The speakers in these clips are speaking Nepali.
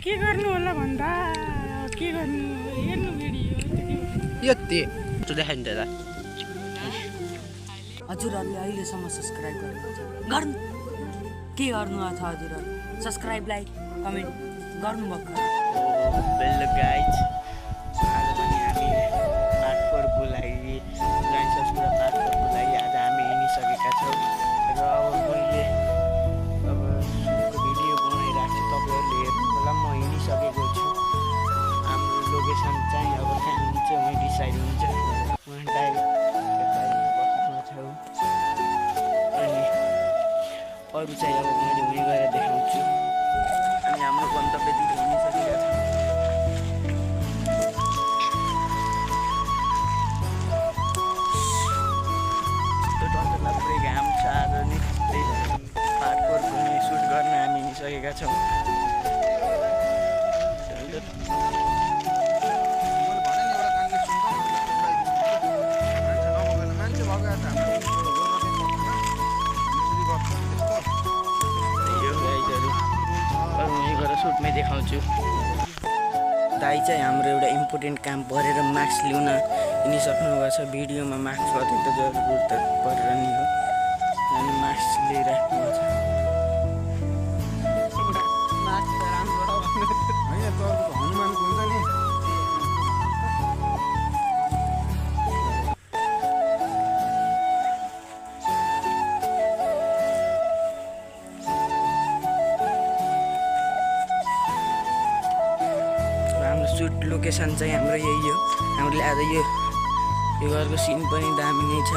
के गर्नु होला भन्दा के गर्नु हेर्नु भिडियो यति त देखाइ नि त हजुरहरूले अहिलेसम्म सब्सक्राइब गर्नु के गर्नु छ हजुरहरू सब्सक्राइब लाइक कमेन्ट गर्नु भएको वेल गाइज आज पनि हामी पाठको लागि गाइस पुरा पाठको लागि आज हामी हिँडिसकेका छौँ र अब मैले अब भिडियो बनाइरहेको छु तपाईँहरूले हेर्नु होला म हिँडिसकेको छु हाम्रो लोकेसन चाहिँ अब कहाँ हुन्छ वहीँ डिसाइड हुन्छ वहाँ डाइरेक्ट बस्नु छ अनि अरू चाहिँ अब मैले उयो गरेर देखाउँछु अनि हाम्रो गन्तव्यतिर हिँडिसकेका छौँ पुरै घाम छ आज नि पाठकोट घुम्ने सुट गर्न हामी हिँडिसकेका छौँ सुटमै देखाउँछु दाइ चाहिँ हाम्रो एउटा इम्पोर्टेन्ट काम परेर मार्क्स ल्याउन हिँडिसक्नु भएको छ भिडियोमा मार्क्स अत्यन्त जरुरत परेर नि हो अनि मार्क्स लिइराख्नु छ सुट लोकेसन चाहिँ हाम्रो यही हो हामीले आज यो घरको सिन पनि दामी नै छ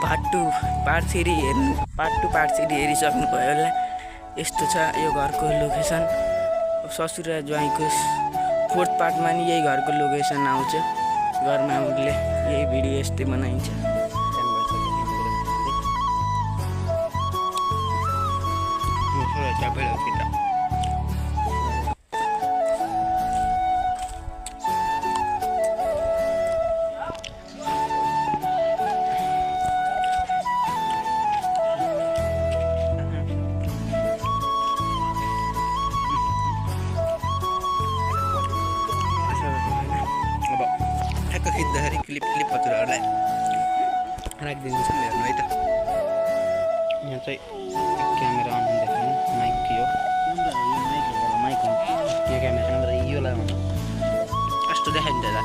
पार्ट 2 पार्ट 3 हेर्नु पार्ट 2 पार्ट 3 हेरिसक्नु भयो होला यस्तो छ यो घरको लोकेसन ससुरा ज्वाइँको 4th पार्टमा नि यही घरको लोकेसन आउँछ घरमा हामीले यही भिडियो यस्तै बनाइन्छ खिच्दाखेरि क्लिप हजुरहरूलाई राखिदिन्छ हेर्नु है त यहाँ चाहिँ क्यामेरा अन देखाउनु माइक यो माइक हो यो क्यामेरा यो लगाउनु कस्तो देखाइ नि दादा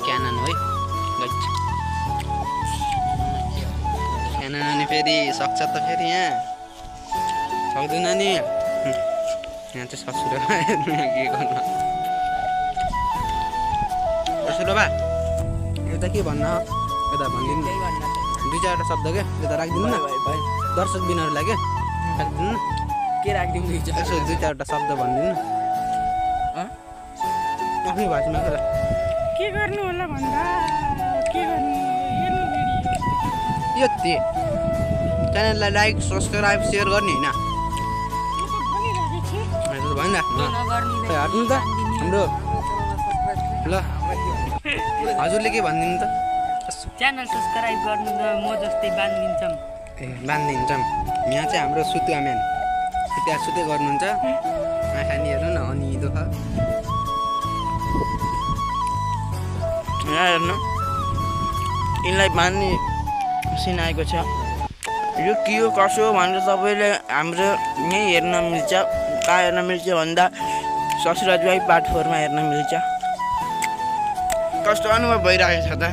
क्यानन है क्यानन अनि फेरि सक्छ त फेरि यहाँ सक्दैन नि यहाँ चाहिँ ससुरा हेर्नु के गर्नु ससुरा बा यता के भन्न यता भनिदिनु 2-4 शब्द क्या यता राखिदिनु न दर्शक बिनहरूलाई क्या राखिदिनु न के राखिदिनु 2-4 शब्द भनिदिनु न आफ्नै भाषामा के गर्नु होला भन्दा के गर्नु हेर्नु भिडियो यति च्यानललाई लाइक सब्सक्राइब सेयर गर्ने होइन भनिराख्नु हट्नु त हाम्रो ल हजुरले के भनिदिनु त च्यानल सब्सक्राइब गर्नु त म जस्तै बान्दिन्छौँ ए बान्दिन्छौँ यहाँ चाहिँ हाम्रो सुतुवा म्यान सुते गर्नुहुन्छ आँखा नि हेर्नु न अनि दुःख यहाँ हेर्नु यिनलाई बान्ने सिन आएको छ यो के हो कसो हो भनेर तपाईँले हाम्रो यहीँ हेर्न मिल्छ कहाँ हेर्न मिल्छ भन्दा ससुरा ज्वाइँ पार्ट 4 मा हेर्न मिल्छ कस्तो अनुभव भइरहेको छ त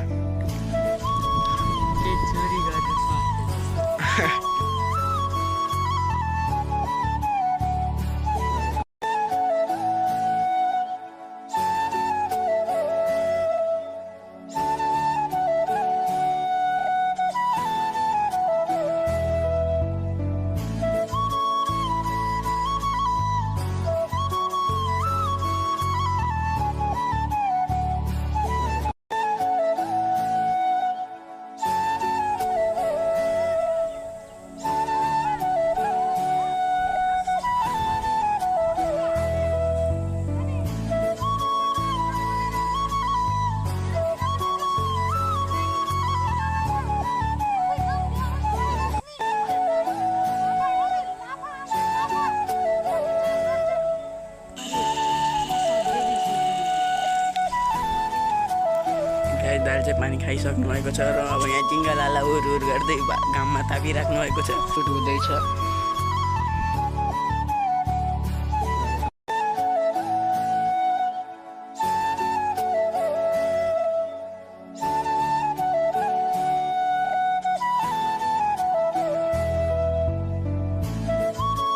दाल चाहिँ पानी खाइसक्नु भएको छ र अब यहाँ जिङ्गालाला उर गर्दै घाममा तापिराख्नु भएको छ। सुट हुँदैछ।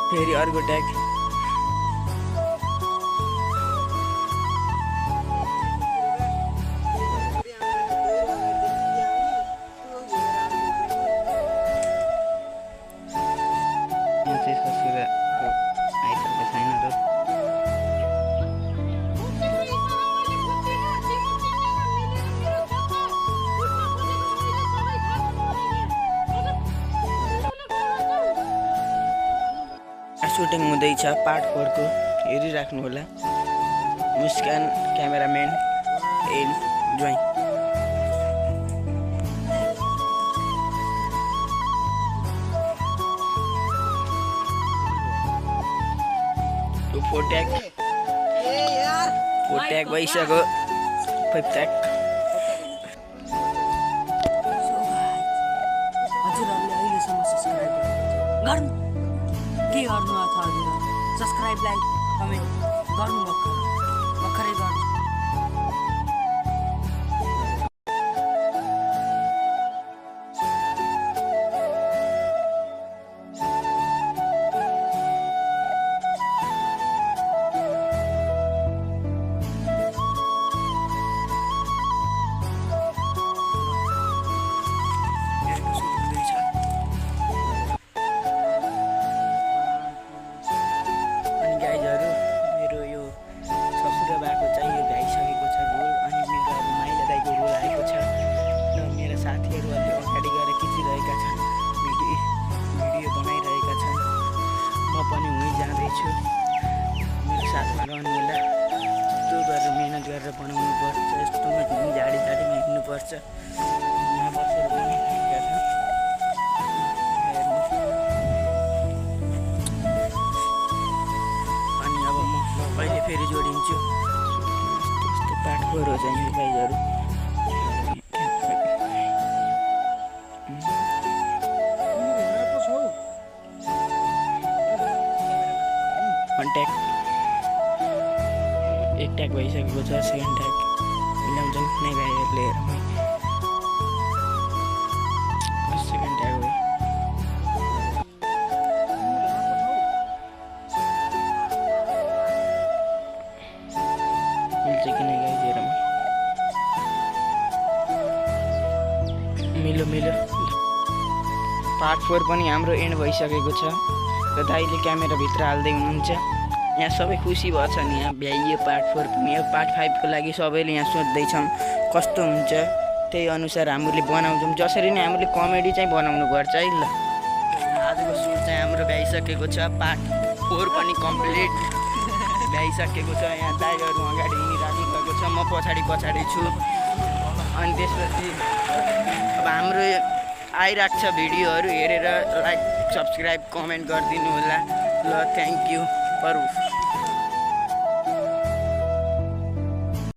फेरि अर्को ट्याग। सुटिङ हुँदैछ पार्ट 4 को, हेरिराख्नु होला। मुस्कान क्यामेराम्यान एन्ड ज्वाइँ। फोर ट्याग भइसक्यो। 5 ट्याग। हजुरहरूले अहिलेसम्म सब्सक्राइब गर्नु के गर्नु छ हजुरहरू? सब्सक्राइब लाइक कमेन्ट गर्नु भर्खरै गर्नु। मेरो साथमा रहनु होला। यस्तो गरेर मेहनत गरेर बनाउनु पर्छ। यस्तोमा झाडीमा हिँड्नुपर्छ। यहाँ बसेर बनाइरहेका छन्। अनि अब म कहिले फेरि जोडिन्छु। यस्तो पार्ट 4 हो चाहिँ गाइजहरू। एक ट्याग भइसकेको छ। सेकेन्ड ट्याग मिलाउँछन् कुनै गाईहरूले हेरमै। सेकेन्ड ट्याग हो। मिल्छ कि नै गाई हेरमै। मिलो पार्ट 4 पनि हाम्रो एन्ड भइसकेको छ र दाइले क्यामेराभित्र हाल्दै हुनुहुन्छ। यहाँ सबै खुसी भएछ नि। यहाँ भ्याइयो पार्ट 4 पनि। अब पार्ट 5 को लागि सबैले यहाँ सोध्दैछौँ कस्तो हुन्छ, त्यही अनुसार हामीले बनाउँछौँ। जसरी नै हामीले कमेडी चाहिँ बनाउनु पर्छ है ल। आजको सुट चाहिँ हाम्रो भ्याइसकेको छ। पार्ट 4 पनि कम्प्लिट भ्याइसकेको छ। यहाँ दाइहरू अगाडि हिँडिराख्नु भएको छ, म पछाडि छु। अनि त्यसपछि अब हाम्रो आइरहेको छ भिडियोहरू हेरेर लाइक सब्सक्राइब कमेन्ट गरिदिनु होला ल। Thank you for